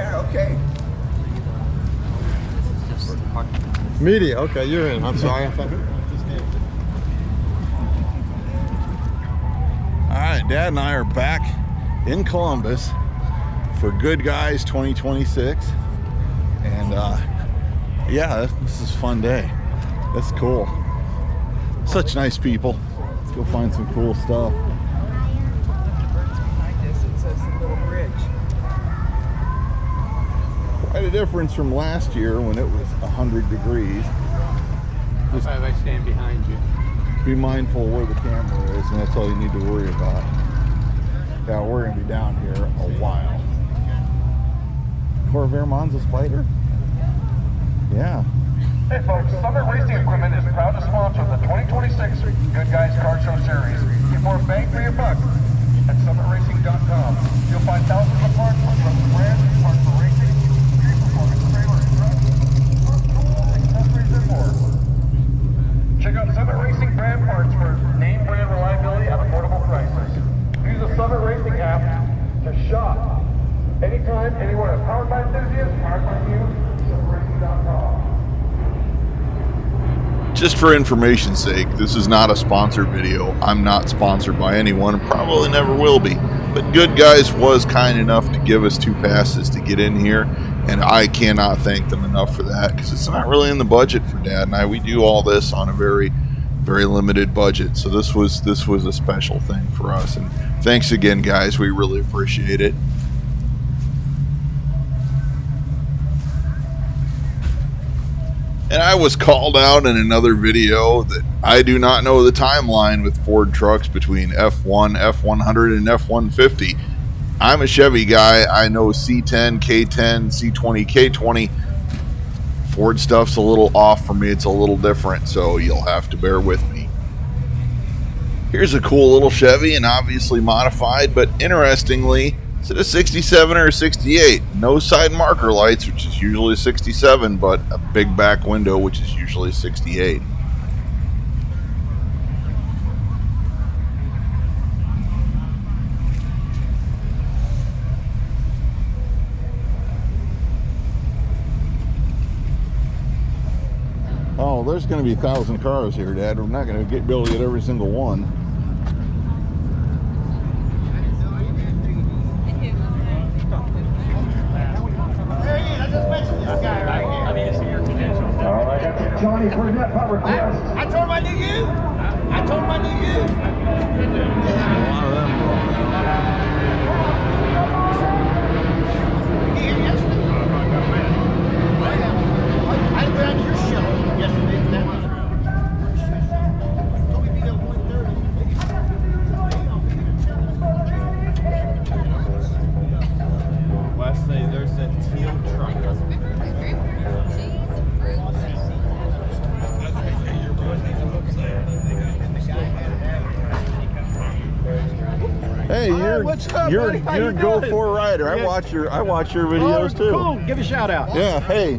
Yeah, okay. Media, okay, you're in. I'm sorry. Alright, Dad and I are back in Columbus for Good Guys 2026. And yeah, this is a fun day. That's cool. Such nice people. Let's go find some cool stuff. Quite a difference from last year when it was 100 degrees. Just I stand behind you. be mindful where the camera is, and that's all you need to worry about. Yeah, we're going to be down here a while. Corvair Monza Spider? Yeah. Hey folks, Summit Racing Equipment is proud to sponsor the 2026 Good Guys Car Show Series. Get more bang for your buck at summitracing.com. You'll find thousands of parts from trusted brands, parts for racing, street performance, trailer and trucks, tools, accessories, and more. Check out Summit Racing brand parts for name brand reliability at affordable prices. Use the Summit Racing app to shop anytime, anywhere. Powered by enthusiasts, powered by you, summitracing.com. Just for information's sake, this is not a sponsored video. I'm not sponsored by anyone, and probably never will be. But Good Guys was kind enough to give us 2 passes to get in here, and I cannot thank them enough for that, because it's not really in the budget for Dad and I. We do all this on a very, very limited budget, so this was a special thing for us. And thanks again, guys. We really appreciate it. And I was called out in another video that I do not know the timeline with Ford trucks between F1, F100, and F150. I'm a Chevy guy. I know C10, K10, C20, K20. Ford stuff's a little off for me. It's a little different, so you'll have to bear with me. Here's a cool little Chevy, and obviously modified, but interestingly, is it a 67 or a 68? No side marker lights, which is usually a 67, but a big back window, which is usually a 68. Oh, there's going to be 1,000 cars here, Dad. We're not going to be able to get every single one. Johnny Burnett, power request. I told him I knew you. I told him I knew you. Here yesterday. I went out to your show yesterday. Told me to be there at 1:30. Wesley, there's a teal truck. Hey, you're Go For Rider. I watch your videos too. Cool. Give a shout out. Yeah. Hey,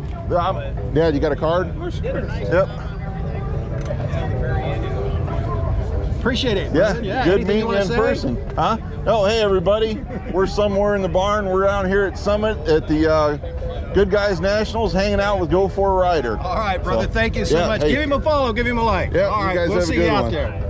Dad, you got a card? Yep. Appreciate it. Yeah. Good meeting you in person. Huh? Oh, hey everybody. We're somewhere in the barn. We're out here at Summit at the Good Guys Nationals, hanging out with Go For Rider. All right, brother. So, thank you so much. Hey. Give him a follow. Give him a like. Yeah. All right. Guys we'll have see a good you out one. there.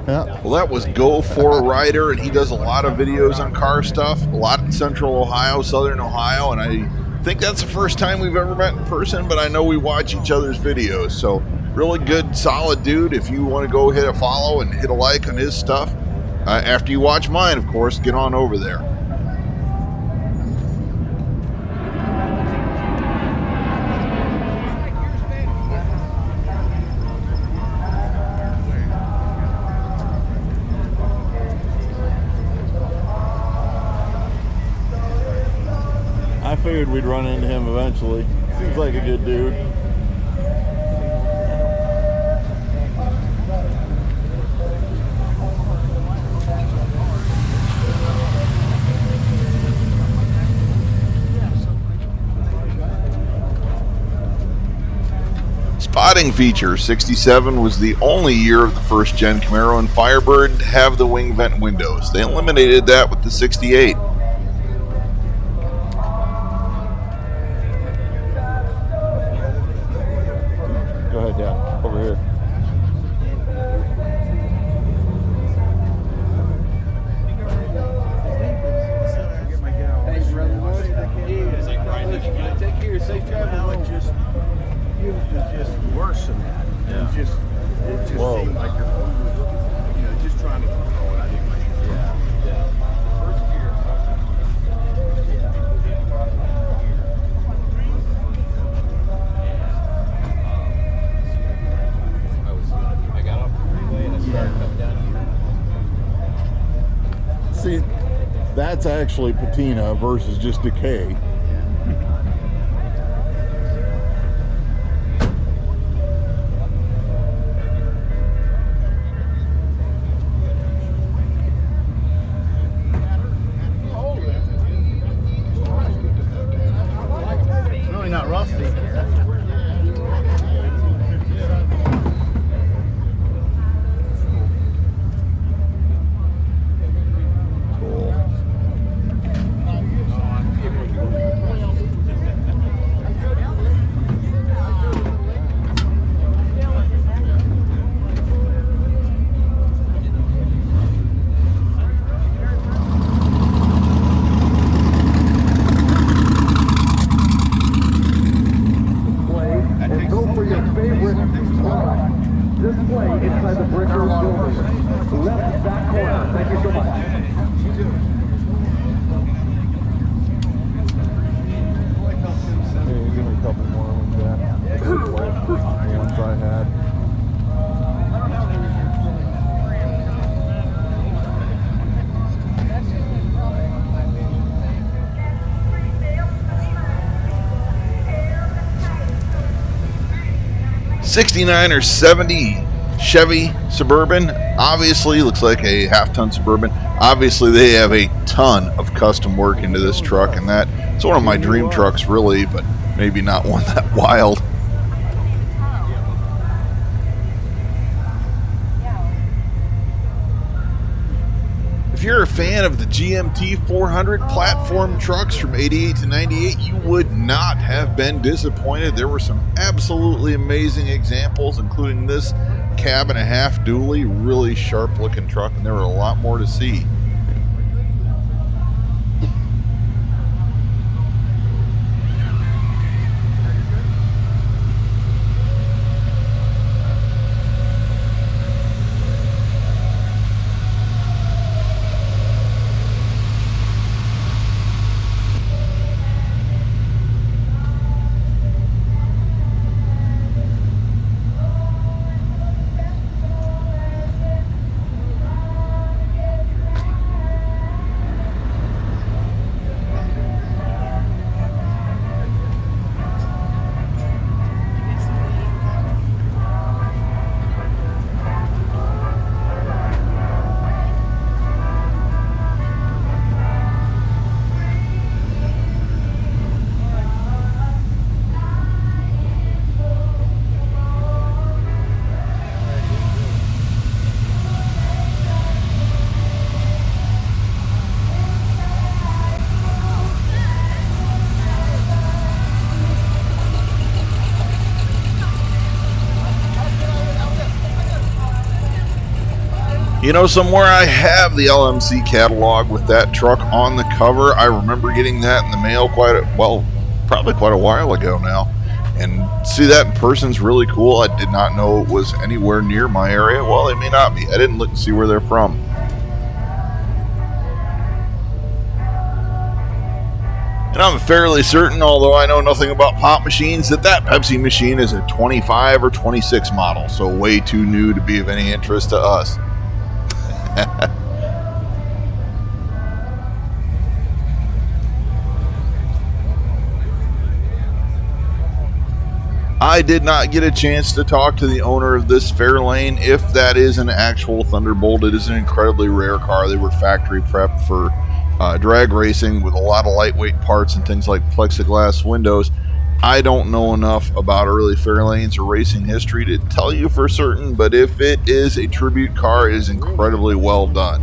Yeah. Well, that was Go For Rider, and he does a lot of videos on car stuff, a lot in Central Ohio, Southern Ohio, and I think that's the first time we've ever met in person, but I know we watch each other's videos. So really good, solid dude. If you want to go hit a follow and hit a like on his stuff, after you watch mine, of course, get on over there. I figured we'd run into him eventually. Seems like a good dude. Spotting feature. 67 was the only year of the first gen Camaro and Firebird to have the wing vent windows. They eliminated that with the 68. safe travel home. It was just worse than that. Yeah. It just Whoa. seemed like you're just trying to control it. I didn't like it. Yeah. First gear. I got off the freeway and I started coming down here. See, that's actually patina versus just decay. It's really not rusty. Cool. 69 or 70 Chevy Suburban. Obviously, looks like a half-ton Suburban. Obviously, they have a ton of custom work into this truck, and it's one of my dream trucks, really, but maybe not one that wild. If you're a fan of the GMT 400 platform trucks from 88 to 98, you would not have been disappointed. There were some absolutely amazing examples, including this cab and a half dually, really sharp looking truck, and there were a lot more to see. You know, somewhere I have the LMC catalog with that truck on the cover. I remember getting that in the mail probably quite a while ago now. And see that in person's really cool. I did not know it was anywhere near my area. Well, it may not be. I didn't look and see where they're from. And I'm fairly certain, although I know nothing about pop machines, that Pepsi machine is a 25 or 26 model. So way too new to be of any interest to us. I did not get a chance to talk to the owner of this Fairlane. If that is an actual Thunderbolt, it is an incredibly rare car. They were factory prepped for drag racing with a lot of lightweight parts and things like plexiglass windows. I don't know enough about early Fairlanes or racing history to tell you for certain, but if it is a tribute car, it is incredibly well done.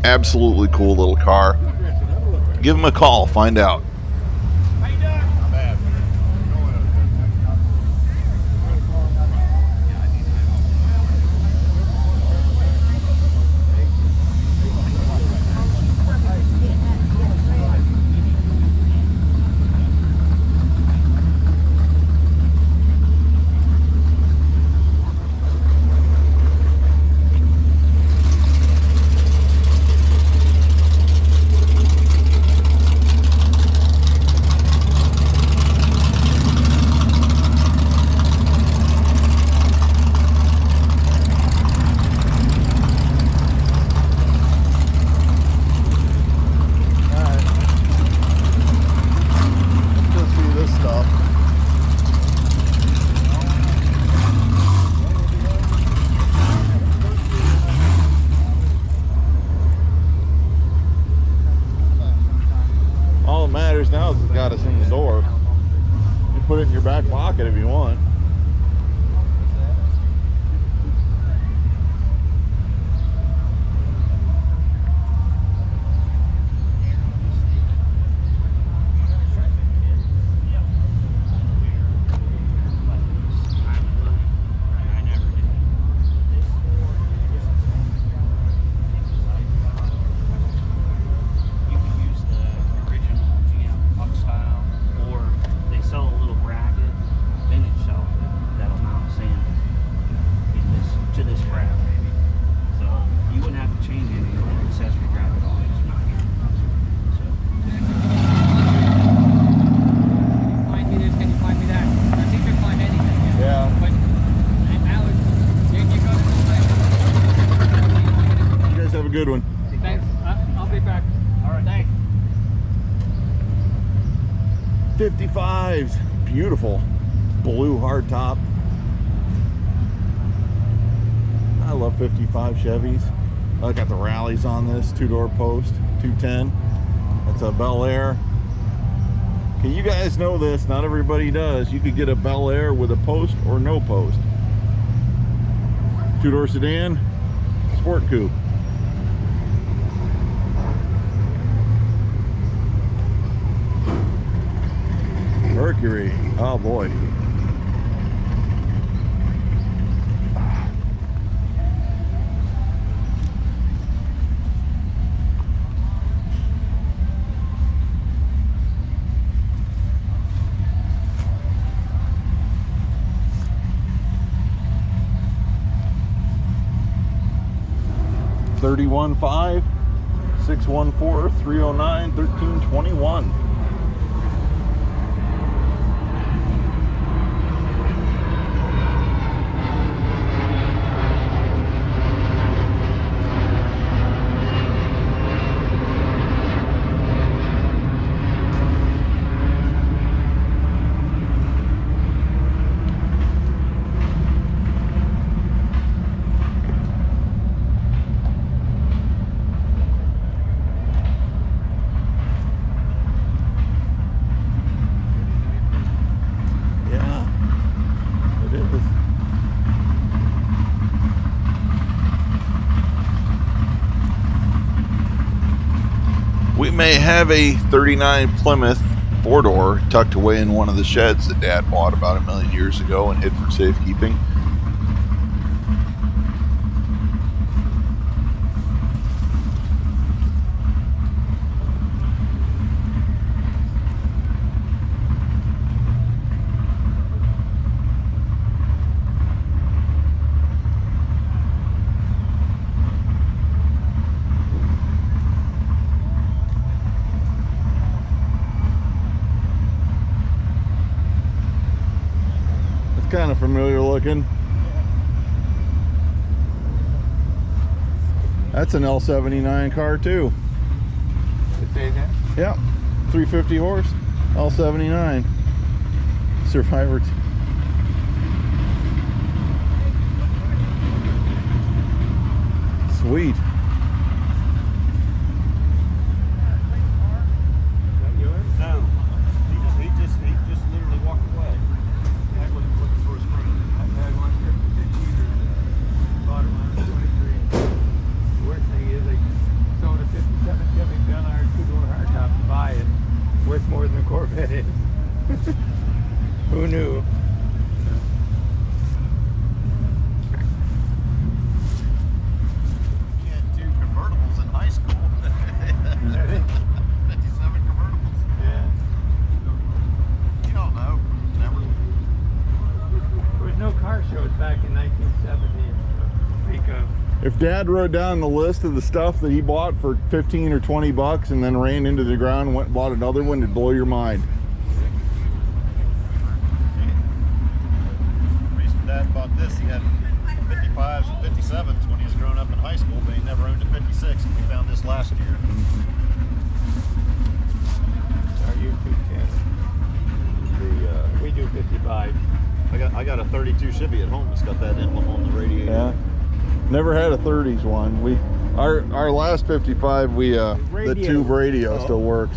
Absolutely cool little car. Give them a call, find out. matters now is it's got us in the door. You put it in your back pocket if you want. Good one. Thanks. I'll be back. All right, thanks. 55s, beautiful blue hardtop. I love 55 Chevys. I got the rallies on this, 2-door post, 210. That's a Bel Air. Okay, you guys know this, not everybody does. You could get a Bel Air with a post or no post. 2-door sedan, sport coupe. Mercury, oh boy. $31,500, 614-309, 1321. We may have a 39 Plymouth 4-door tucked away in one of the sheds that Dad bought about 1 million years ago and hid for safekeeping. Kind of familiar looking. That's an L79 car too. Yeah, 350 horse, L79. Survivor. Sweet. No. He just literally walked away. I wasn't looking for his friend. I've had one here for 50 years. Bought it when I was 23. The worst thing is they sold a 57 Chevy Bel Air 2-door hardtop to buy it. Worth more than the Corvette is. Who knew? Back in 1970, speak of. If Dad wrote down the list of the stuff that he bought for 15 or 20 bucks and then ran into the ground and went and bought another one, it'd blow your mind. The reason Dad bought this, he had 55s and 57s when he was growing up in high school, but he never owned a 56, and we found this last year. Our YouTube channel. We do 55. I got a 32 Chevy at home that's got that emblem on the radiator. Yeah. Never had a 30s one. Our last 55, the tube radio still works.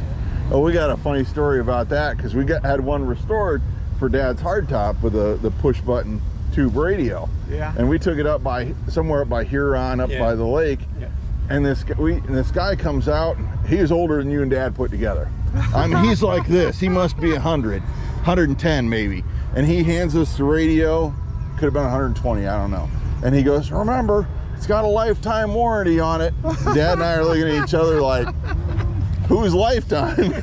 Oh, we got a funny story about that because we had one restored for Dad's hardtop with the push button tube radio. Yeah. And we took it up by somewhere up by Huron, up by the lake. Yeah. And this guy comes out. He was older than you and Dad put together. I mean, he's like this. He must be 100, 110 maybe. And he hands us the radio. Could have been 120, I don't know. And he goes, remember, it's got a lifetime warranty on it. Dad and I are looking at each other like, whose lifetime?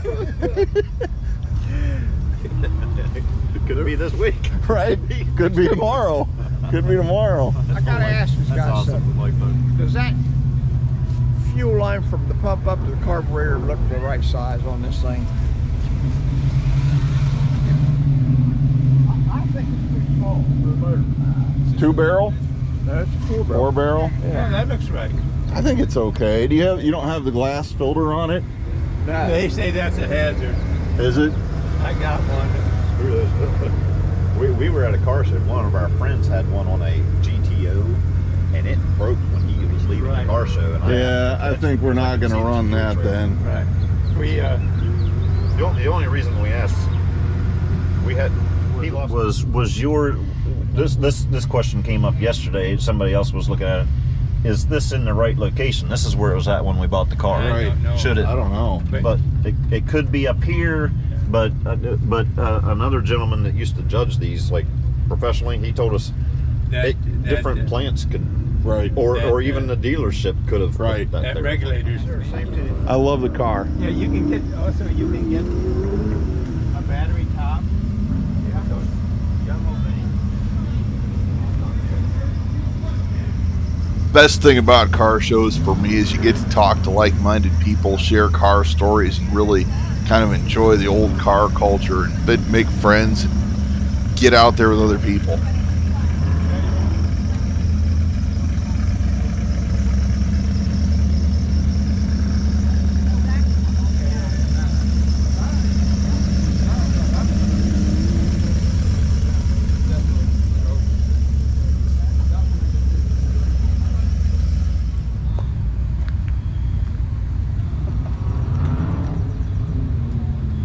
Could be this week. Right? Could be tomorrow. Could be tomorrow. I gotta ask this guy something. Does that fuel line from the pump up to the carburetor look the right size on this thing? I think it's pretty small for a motor. It's 2-barrel? That's a 4-barrel. 4-barrel? Yeah, that looks right. I think it's okay. You don't have the glass filter on it? No. They say that's a hazard. Is it? I got one. We were at a car show. One of our friends had one on a GTO, and it broke when he was leaving the car show. And I think we're not going to run that then. Right. We the only reason we asked, was your this question came up yesterday. Somebody else was looking at it. Is this in the right location? This is where it was at when we bought the car. Right. Should it? I don't know. But it could be up here. But another gentleman that used to judge these like professionally, he told us different plants could, or even the dealership could have put that there. Regulators are the same too. I love the car. Yeah, you can get a battery top. Yeah, those yellow things. Best thing about car shows for me is you get to talk to like-minded people, share car stories, and really kind of enjoy the old car culture and make friends and get out there with other people.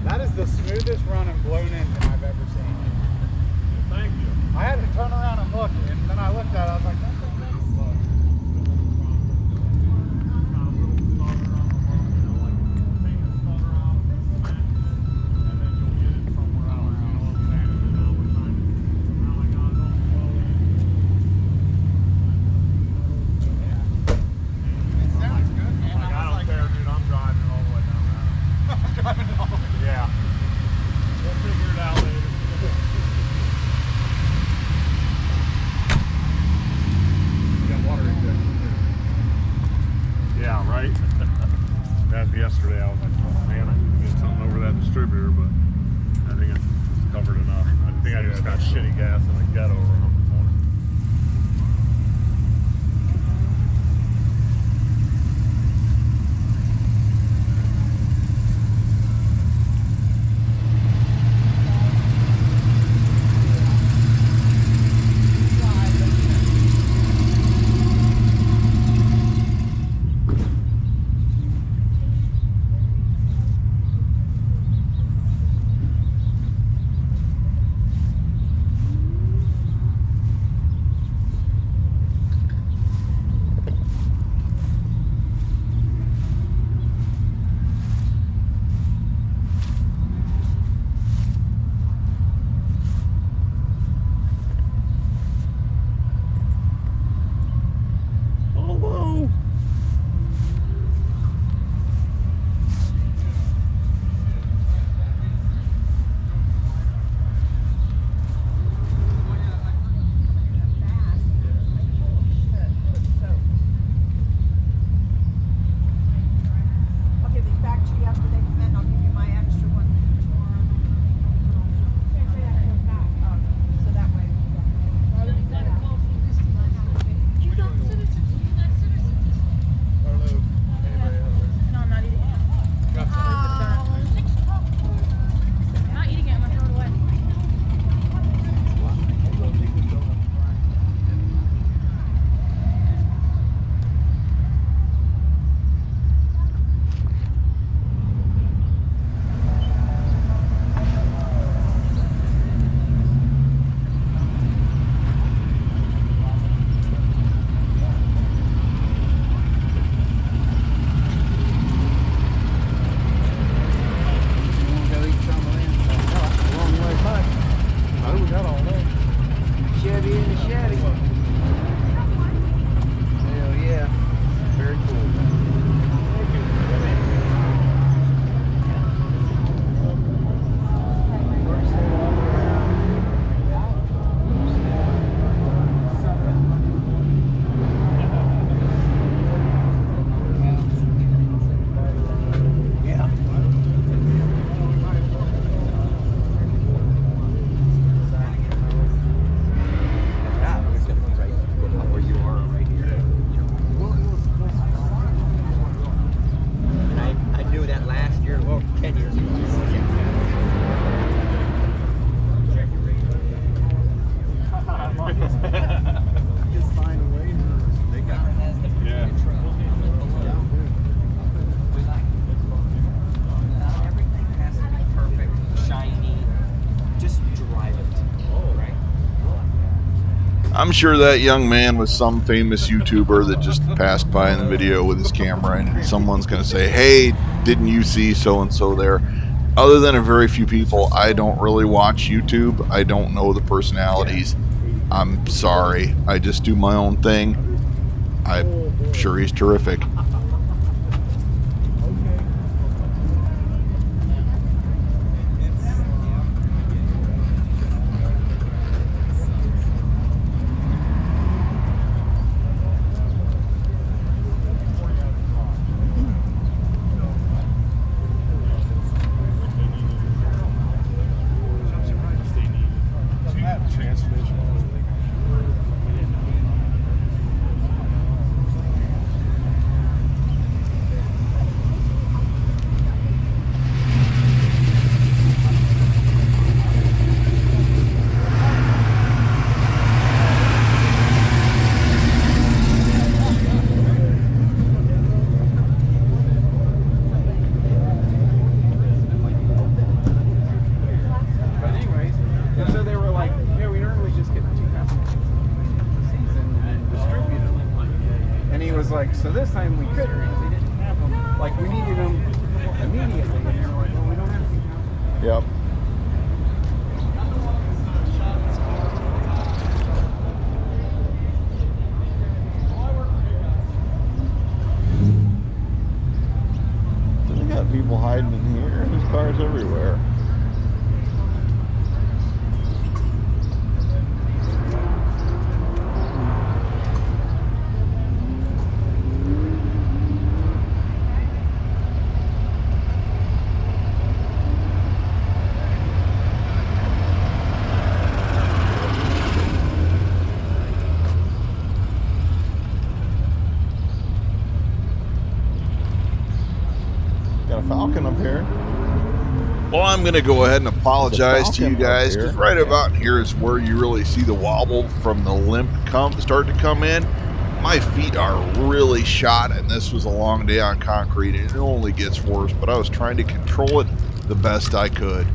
That is the smoothest run and blown engine I've ever seen. Thank you. I had to turn around and look, and then I looked at it, I was like, that's a nice look. It sounds good, man. I don't care, dude. I'm driving it all the way down there. Driving it all the way. Yeah. We'll figure it out later. Got water injection too. Yeah, right. As yesterday, I was like, oh, man, I need to get something over that distributor, but I think it's covered enough. I think I just got shitty gas in the ghetto around the corner. I'm sure that young man was some famous YouTuber that just passed by in the video with his camera, and someone's going to say, hey, didn't you see so-and-so there? Other than a very few people, I don't really watch YouTube. I don't know the personalities. I'm sorry. I just do my own thing. I'm sure he's terrific. Like, so this time we couldn't because they didn't have them. Like, we needed them immediately. And they were like, well, we don't have anything now. Yep. They got people hiding in here. There's cars everywhere. Got a Falcon up here. Well, I'm going to go ahead and apologize to you guys, because right about here is where you really see the wobble from the limp start to come in. My feet are really shot, and this was a long day on concrete, and it only gets worse, but I was trying to control it the best I could.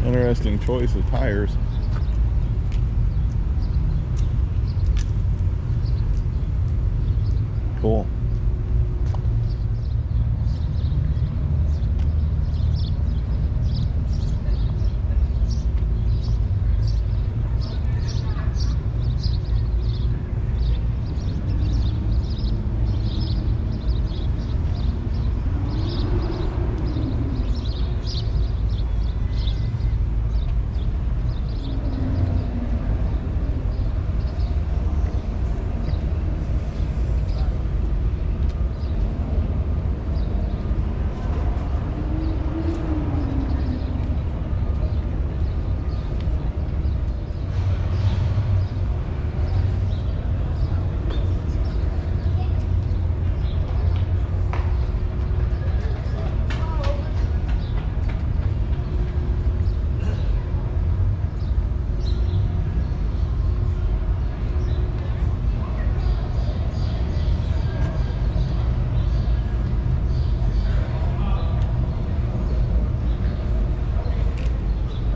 Interesting choice of tires. Cool.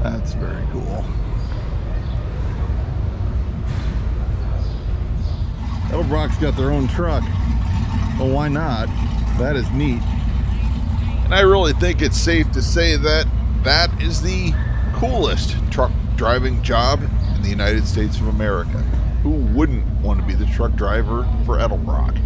That's very cool. Edelbrock's got their own truck. Well, why not? That is neat. And I really think it's safe to say that that is the coolest truck driving job in the United States of America. Who wouldn't want to be the truck driver for Edelbrock?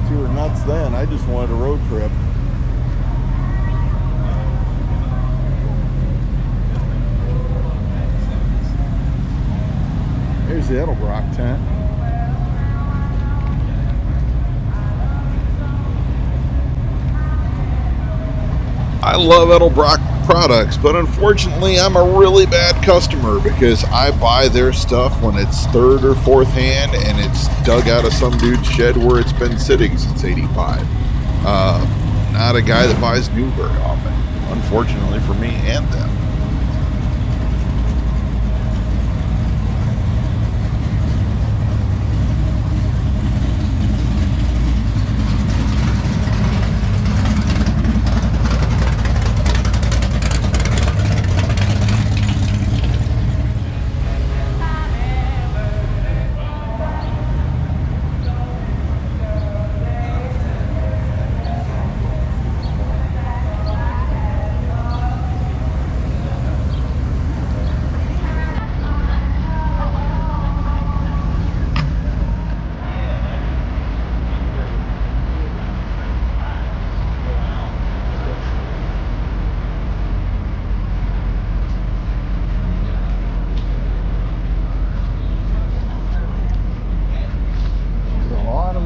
you were nuts then. I just wanted a road trip. Here's the Edelbrock tent. I love Edelbrock products, but unfortunately I'm a really bad customer because I buy their stuff when it's third or fourth hand and it's dug out of some dude's shed where it's been sitting since '85. Not a guy that buys new very often, unfortunately for me and them.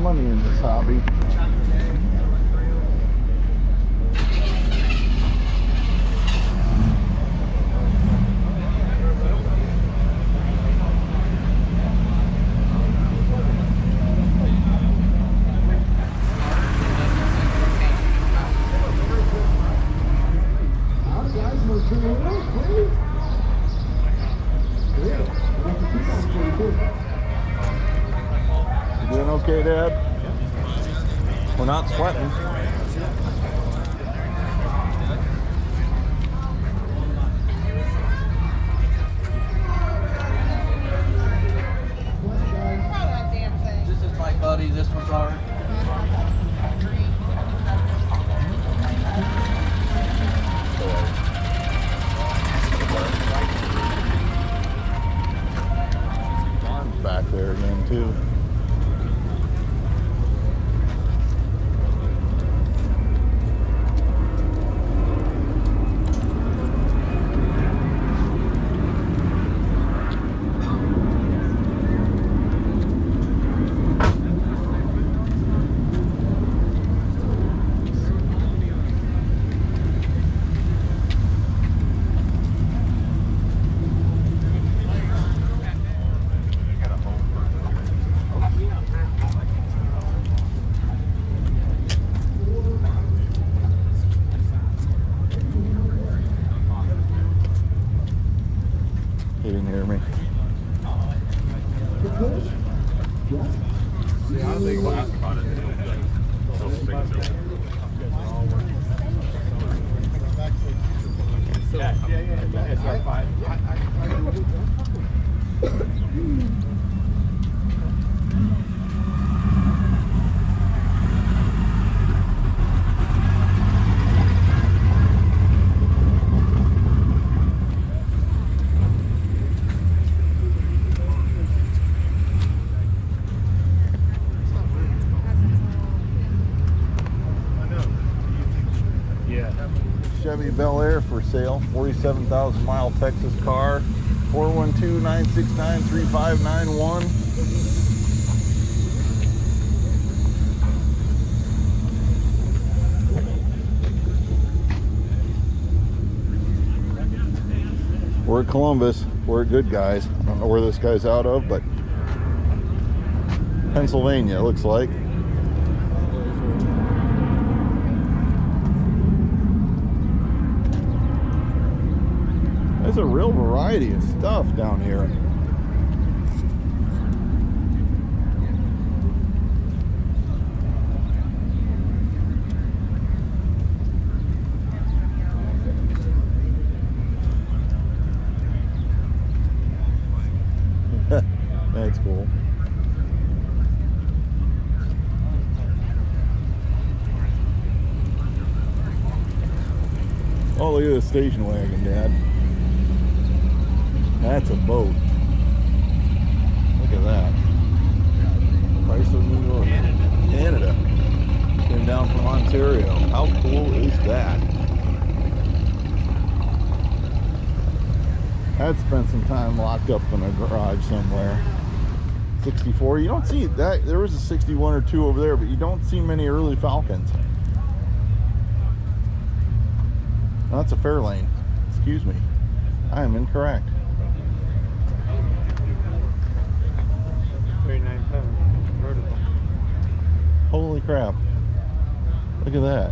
Money in this hobby. You doing okay, Dad? We're not sweating. This is my buddy. This one's ours. Arms back there again, too. He didn't hear me. Chevy Bel Air for sale, 47,000 mile Texas car, 412-969-3591. We're at Columbus, we're at Good Guys. I don't know where this guy's out of, but Pennsylvania, it looks like. There's a real variety of stuff down here. That's cool. Oh, look at the station wagon, Dad. That's a boat. Look at that. Price of New York. Canada. driving down from Ontario. How cool is that? I'd spent some time locked up in a garage somewhere. 64, you don't see that. There was a 61 or 2 over there, but you don't see many early Falcons. No, that's a Fairlane. Excuse me. I am incorrect. 397 vertical. Holy crap. Look at that.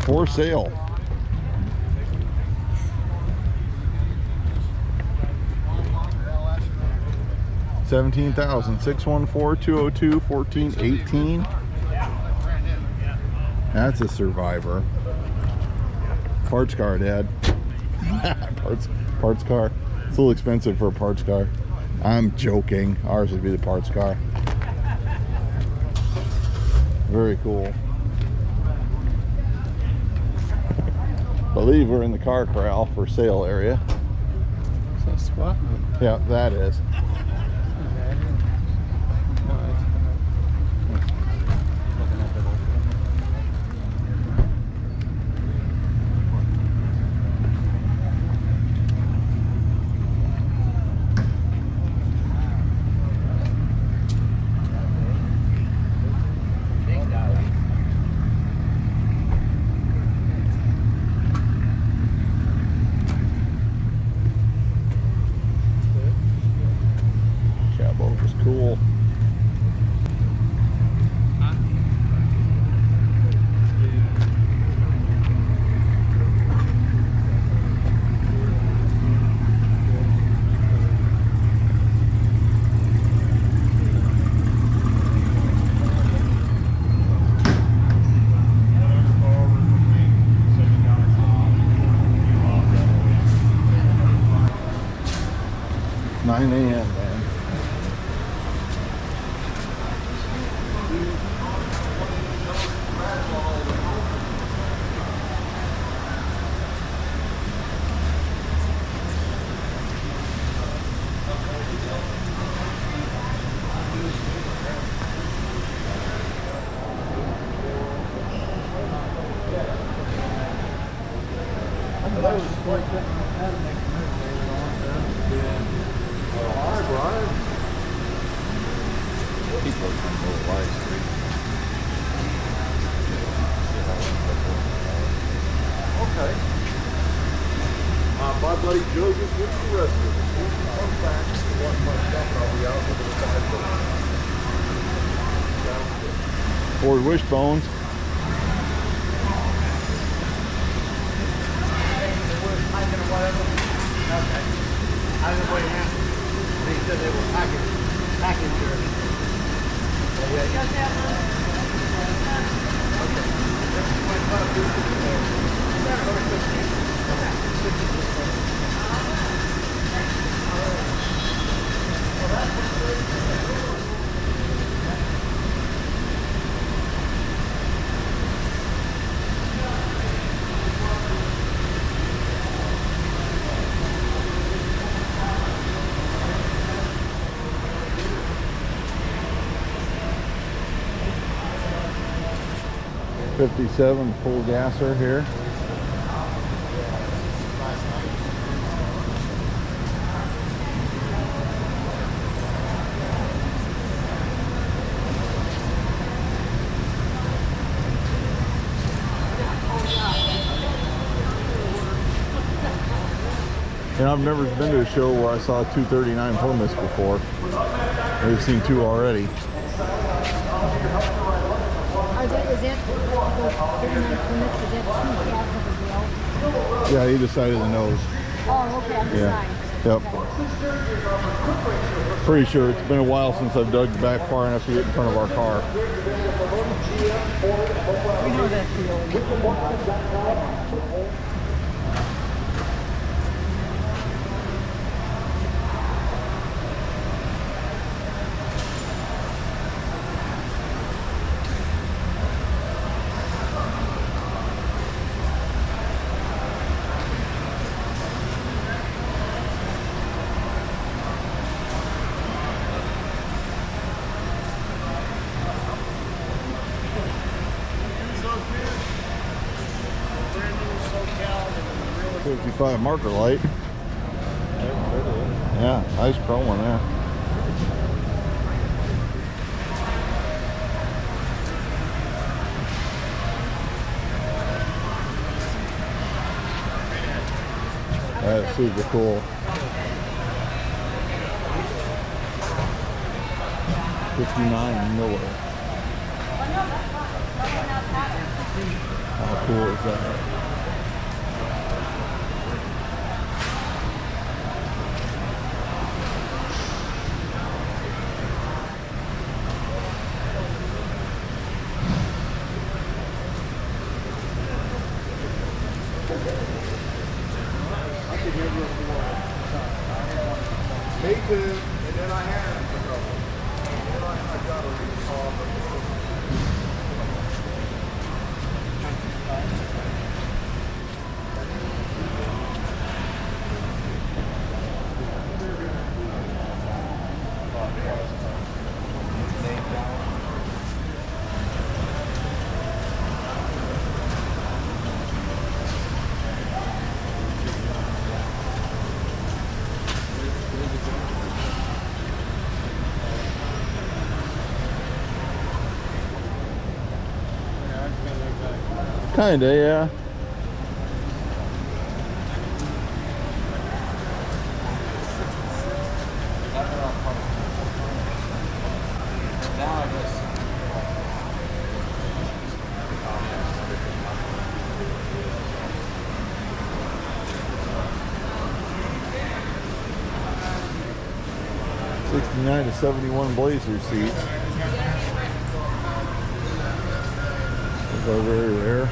For sale. $17,614-202-1418. That's a Survivor. Parts car, Dad. parts car. It's a little expensive for a parts car. I'm joking. Ours would be the parts car. Very cool. Believe we're in the car corral for sale area. So squat. Yeah, that is. Cool. A.m. man. People are trying to go live stream. Okay. My buddy Joe just gets the rest of it. He comes back and watch my stuff and I'll be out with the 5 minutes. Ford Wishbones. Okay. I didn't wait half. They said they were packaged here. '57 full gasser here. And I've never been to a show where I saw 239 Plymouths before. We've seen 2 already. Yeah, he decided the nose. Oh, okay, on the side. Yep. Pretty sure it's been a while since I've dug back far enough to get in front of our car. We know that field. 55 marker light. Yeah, nice chrome one there. That's super cool. 59 Miller. How cool is that? Me too. And then I had it. And then I got a recall. Kinda, yeah. '69 to '71 Blazer seats. Those are very rare.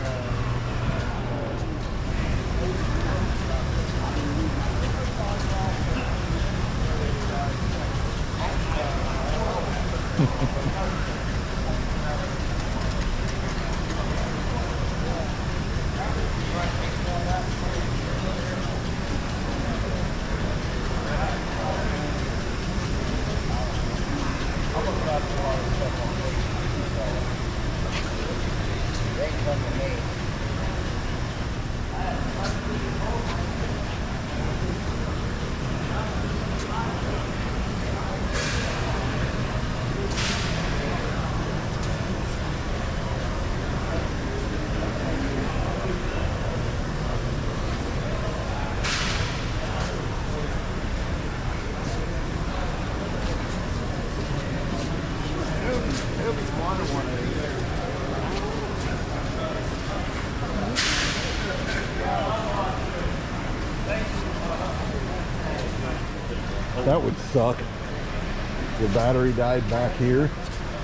That would suck. The battery died back here.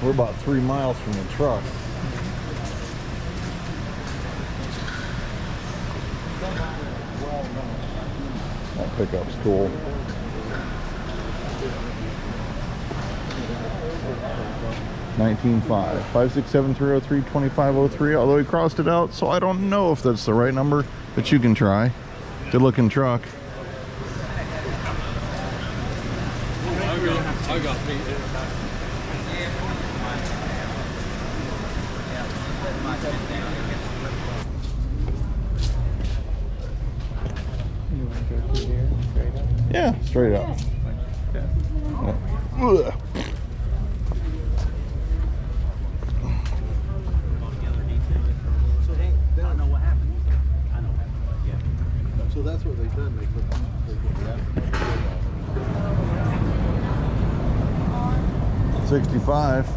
We're about 3 miles from the truck. That pickup's cool. $19.5 567-303-2503. Although he crossed it out, so I don't know if that's the right number, but you can try. Good looking truck. I got me. You want to go through here, straight up? Yeah, straight up. Ugh. So that's what they've done. They put the 65.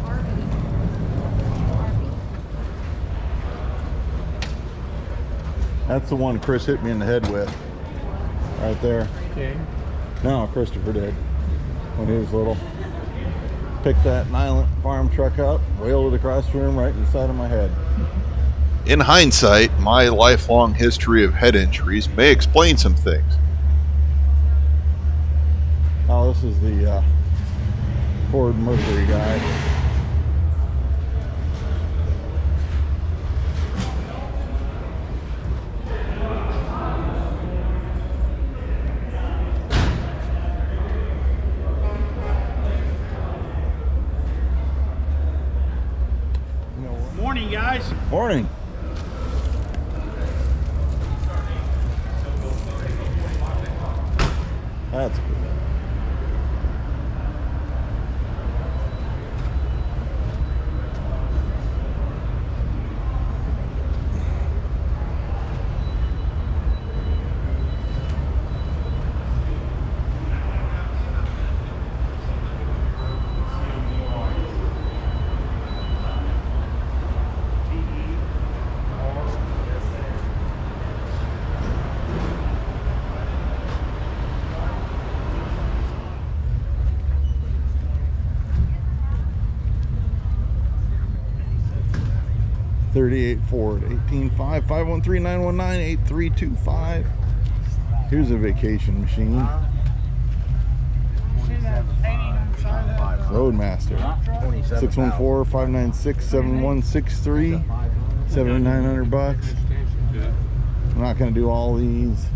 That's the one Chris hit me in the head with. Right there. Okay. No, Christopher did. When he was little. Picked that Nyland farm truck up, wheeled it across the room right in the side of my head. In hindsight, my lifelong history of head injuries may explain some things. Oh, this is the Ford Mercury guy. Morning, guys. Morning. That's cool. Ford 18.5 513-919-8325. Here's a vacation machine. Roadmaster 614-596-7163. $7,900. I'm not gonna do all these.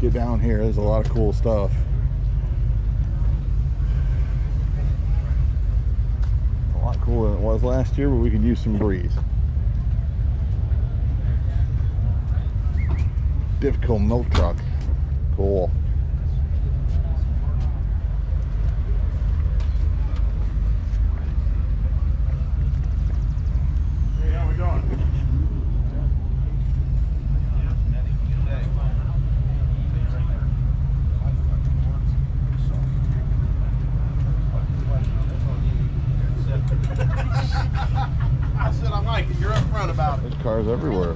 Get down here, there's a lot of cool stuff. A lot cooler than it was last year, but we could use some breeze. Difficult milk truck. Cool. Hey, how we doing? I said I like it. You're upfront about it. There's cars everywhere.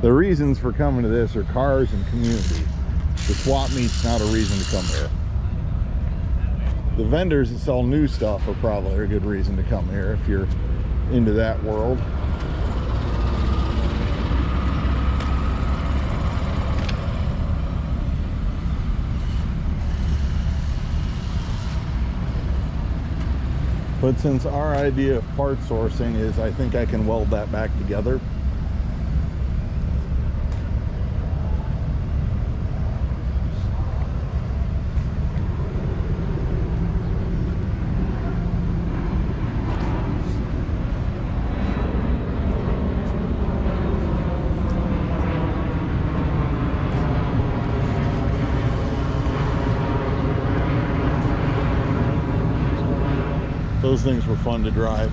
The reasons for coming to this are cars and community. The swap meet's not a reason to come here. The vendors that sell new stuff are probably a good reason to come here if you're into that world. But since our idea of part sourcing is I think I can weld that back together, those things were fun to drive.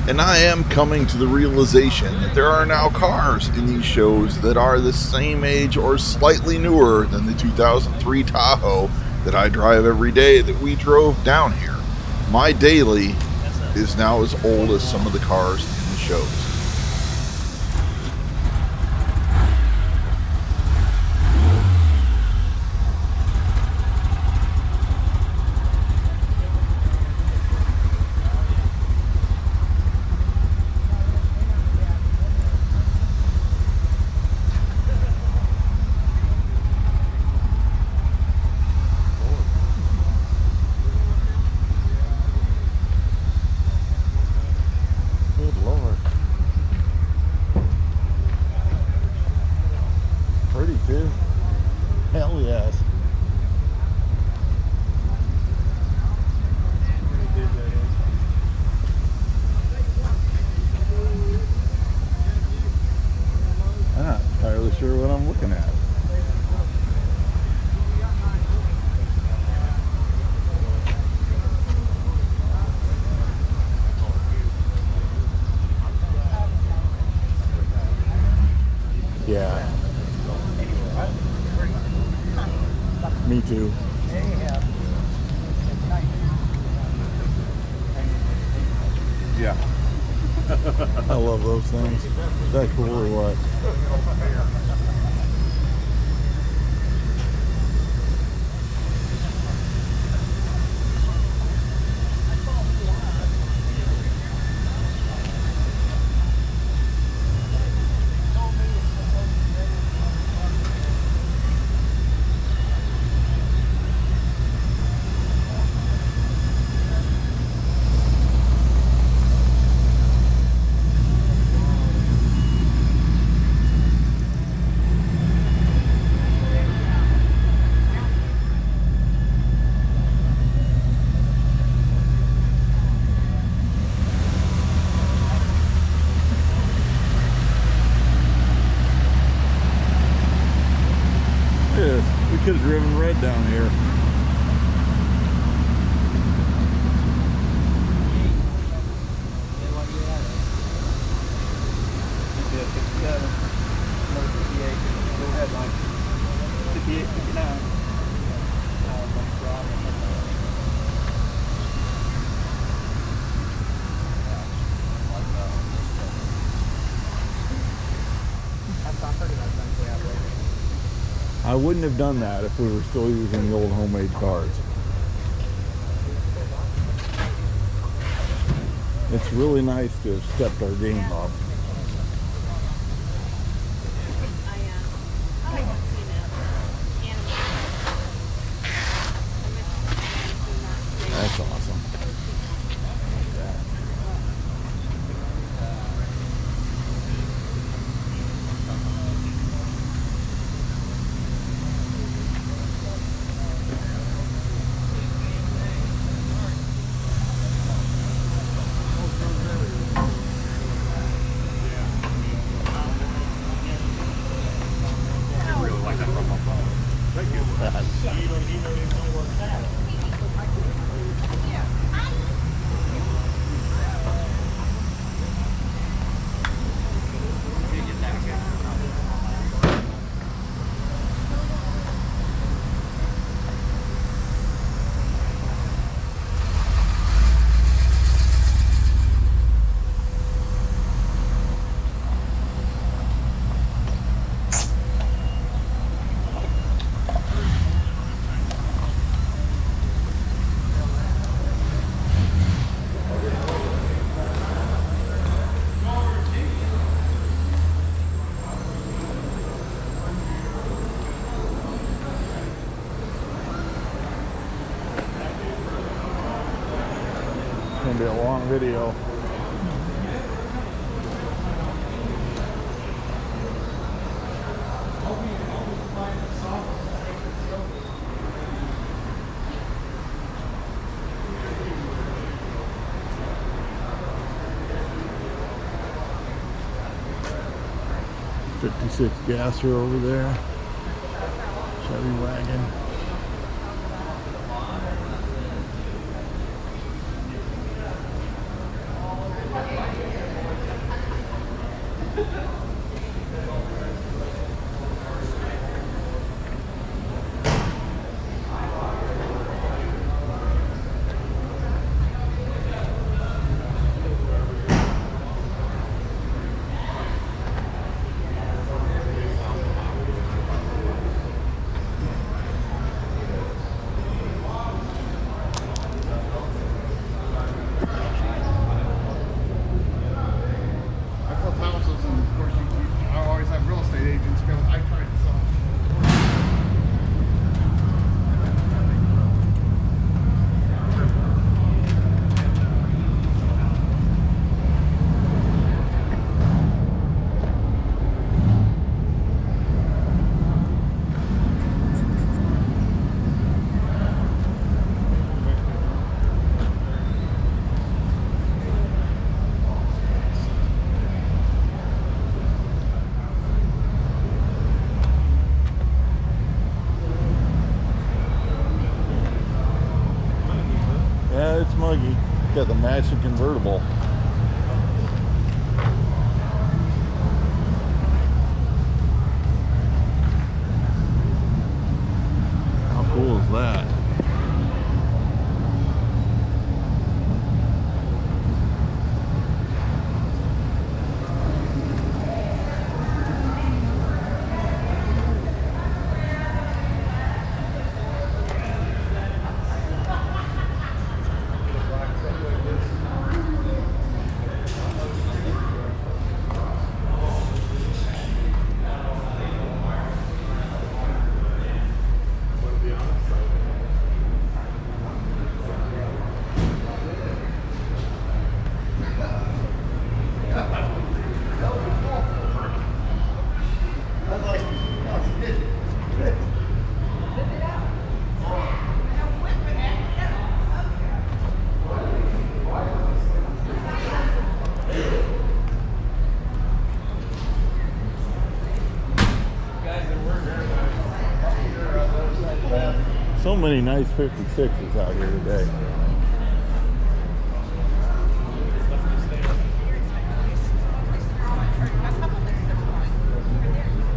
And I am coming to the realization that there are now cars in these shows that are the same age or slightly newer than the 2003 Tahoe that I drive every day that we drove down here. My daily is now as old as some of the cars in the shows. Good Lord. I love those things. Is that cool or what? We could have driven red down here. I wouldn't have done that if we were still using the old homemade cars. It's really nice to have stepped our game up. That's awesome. Like that. It's gonna be a long video. '56 gasser over there. Chevy wagon. Yeah, it's muggy. Got the matching convertible. How cool is that? many nice 56s out here today.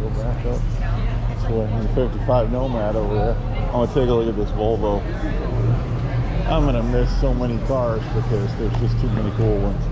Go back up. That's the 55 Nomad over there. I'm gonna take a look at this Volvo. I'm gonna miss so many cars because there's just too many cool ones.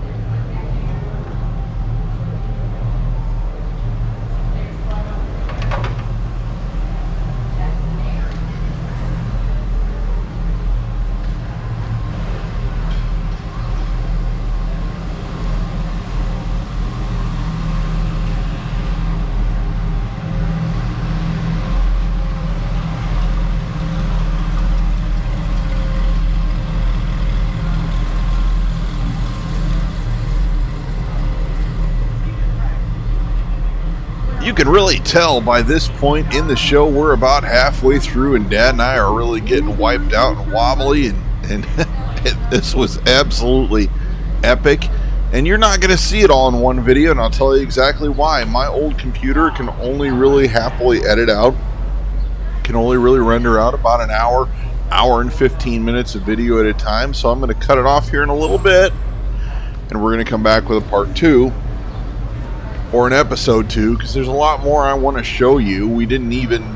You can really tell by this point in the show we're about halfway through, and Dad and I are really getting wiped out and wobbly, and this was absolutely epic. And you're not going to see it all in one video, and I'll tell you exactly why. My old computer can only really happily edit out, can only really render out about an hour and 15 minutes of video at a time. So I'm going to cut it off here in a little bit, and we're going to come back with a part 2. Or an episode 2, because there's a lot more I want to show you. We didn't even,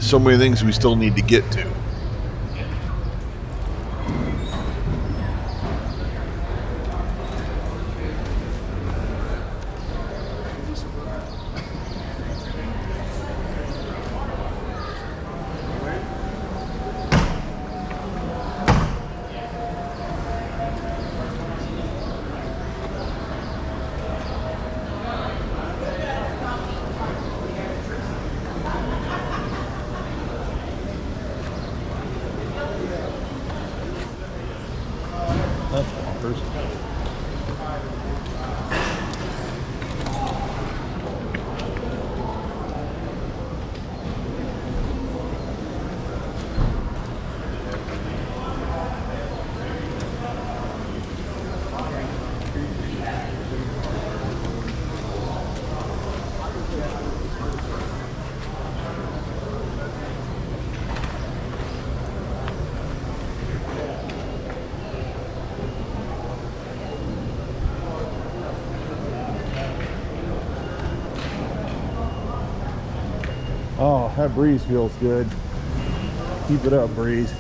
so many things we still need to get to. That's bonkers. Oh, that breeze feels good. Keep it up, breeze.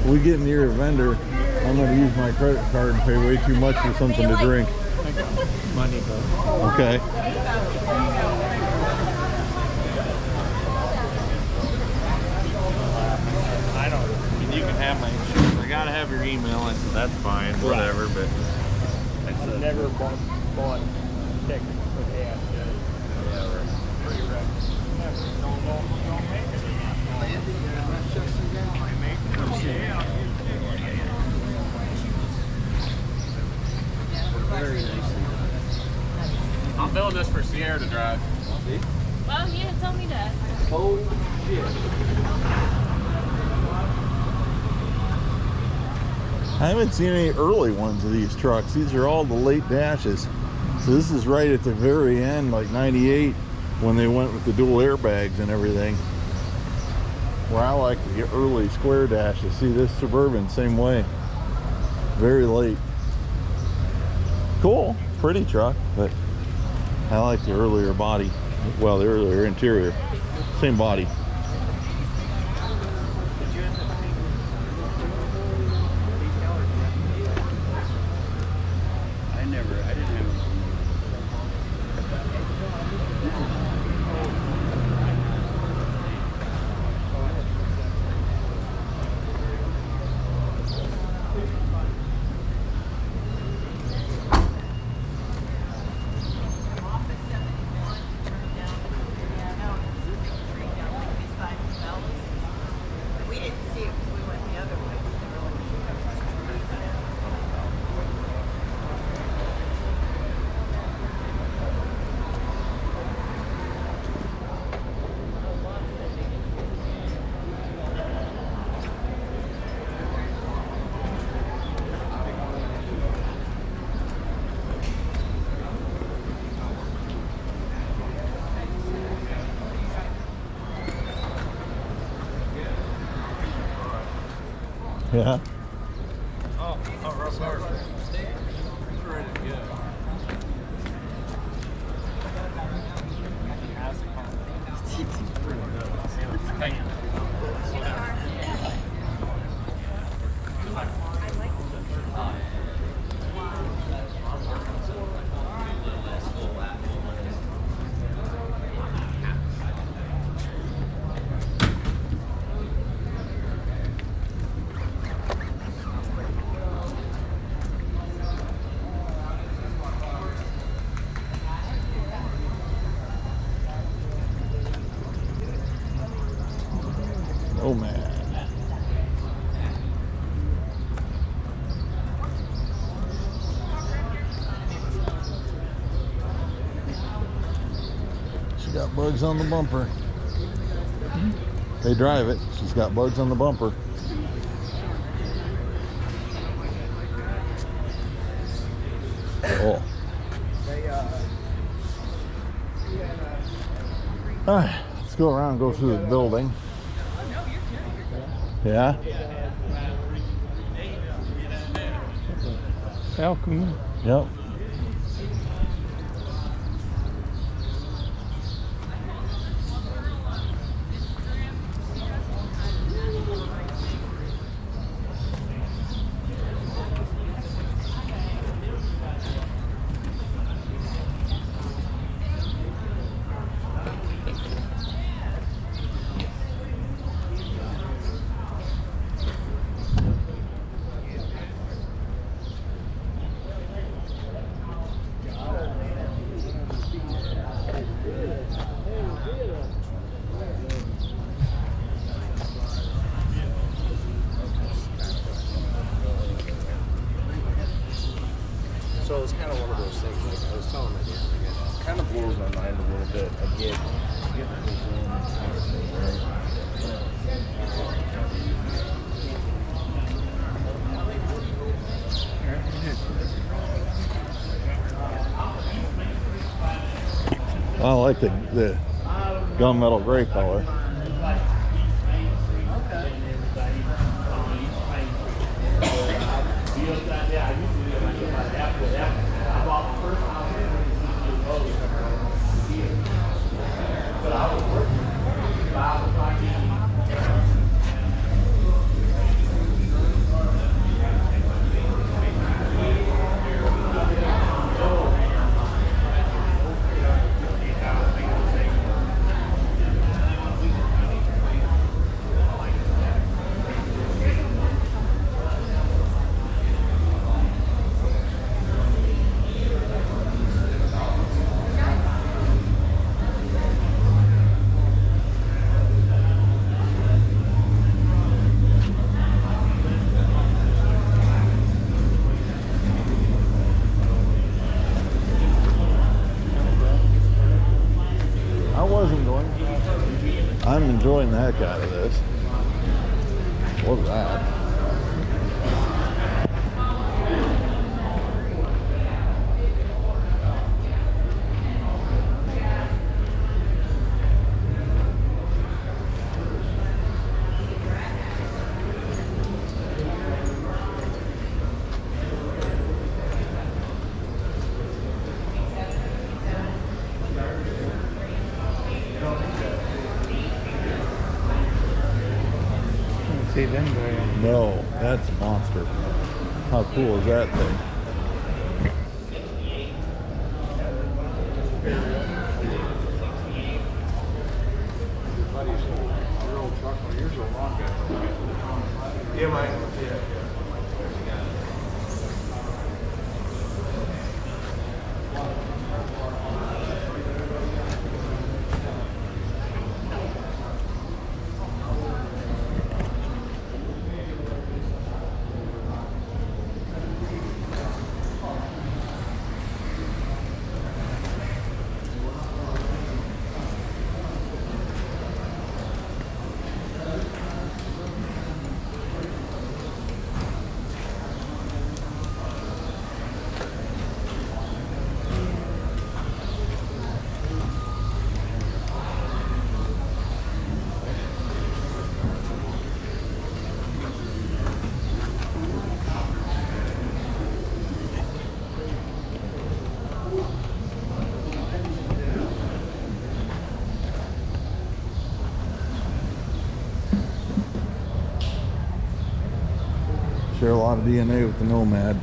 When we get near a vendor, I'm going to use my credit card and pay way too much for something to drink. Money, though. Okay. I don't. I mean, you can have my insurance. I gotta have your email. I said that's fine, whatever. But I've never bought tickets for gas. yeah, right. Pretty wrecked. Don't make it. Very nice. I'm building this for Sierra to drive. Well, you didn't tell me that. Oh shit. I haven't seen any early ones of these trucks. These are all the late dashes. So this is right at the very end, like 98, when they went with the dual airbags and everything. Where I like the early square dashes. See, this Suburban, same way. Very late. Cool, pretty truck, but I like the earlier body. Well, the earlier interior. Same body. I didn't have Yeah. Oh, rough hard. It's ready to go. Oh man. She got bugs on the bumper. They drive it. She's got bugs on the bumper. Oh. All right, let's go around and go through the building. Yeah? Falcon. Yep. So it's kind of one of those things, like I was telling my dad, like, it kind of blows my mind a little bit. I get this in kind of thing, I like the gunmetal gray color. I'm enjoying the heck out of this. What was that? See them there. No, that's a monster. How cool is that thing? Your old truck, well, yours are a long guy. Yeah, mine. Yeah. Share a lot of DNA with the Nomad.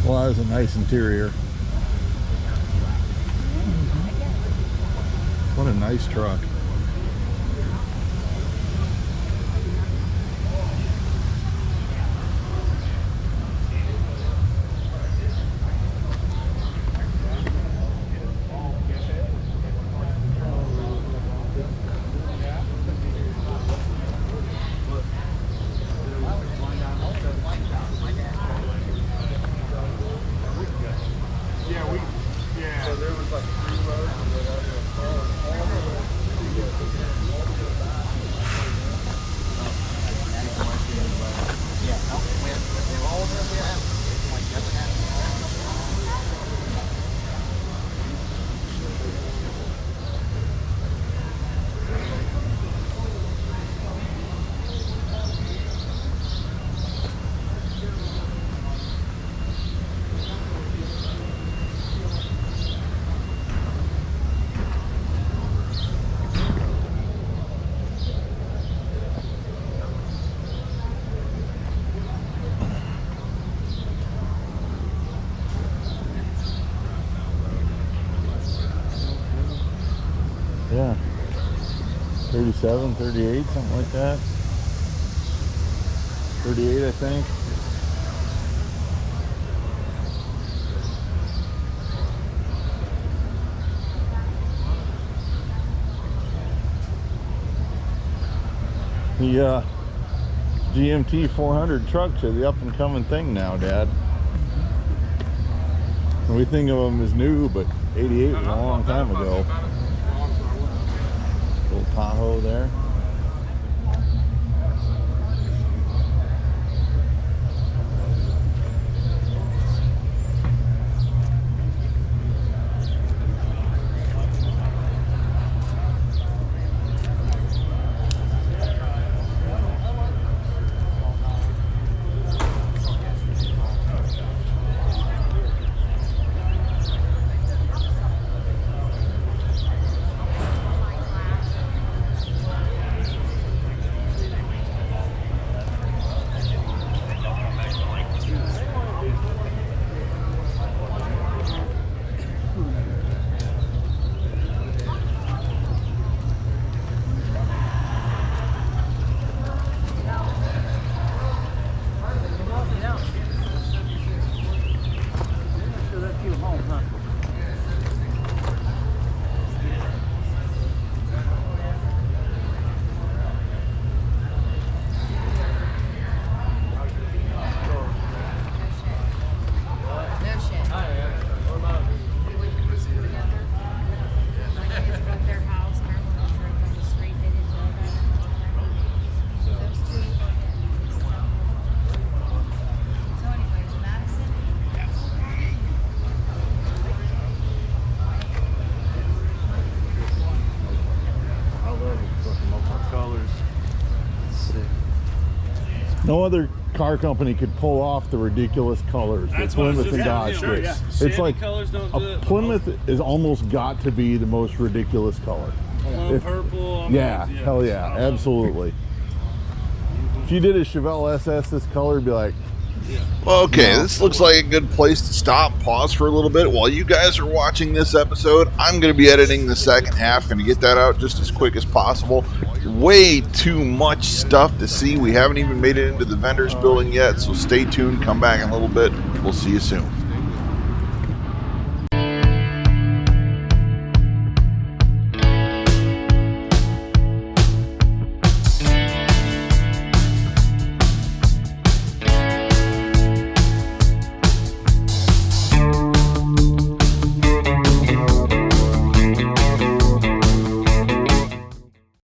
Well, that was a nice interior. What a nice truck. So there was like 3 roads or Yeah. 37, 38, something like that. 38, I think. The GMT 400 trucks are the up and coming thing now, Dad. We think of them as new, but 88 was a long time ago. Little Tahoe there. No other car company could pull off the ridiculous colors that Plymouth and Dodge did. It's like a Plymouth is almost got to be the most ridiculous color. Purple. Yeah, hell yeah, absolutely. If you did a Chevelle SS this color, it'd be like, Okay, this looks like a good place to stop, pause for a little bit. While you guys are watching this episode, I'm going to be editing the second half. Going to get that out just as quick as possible. Way too much stuff to see. We haven't even made it into the vendor's building yet, so stay tuned. Come back in a little bit. We'll see you soon.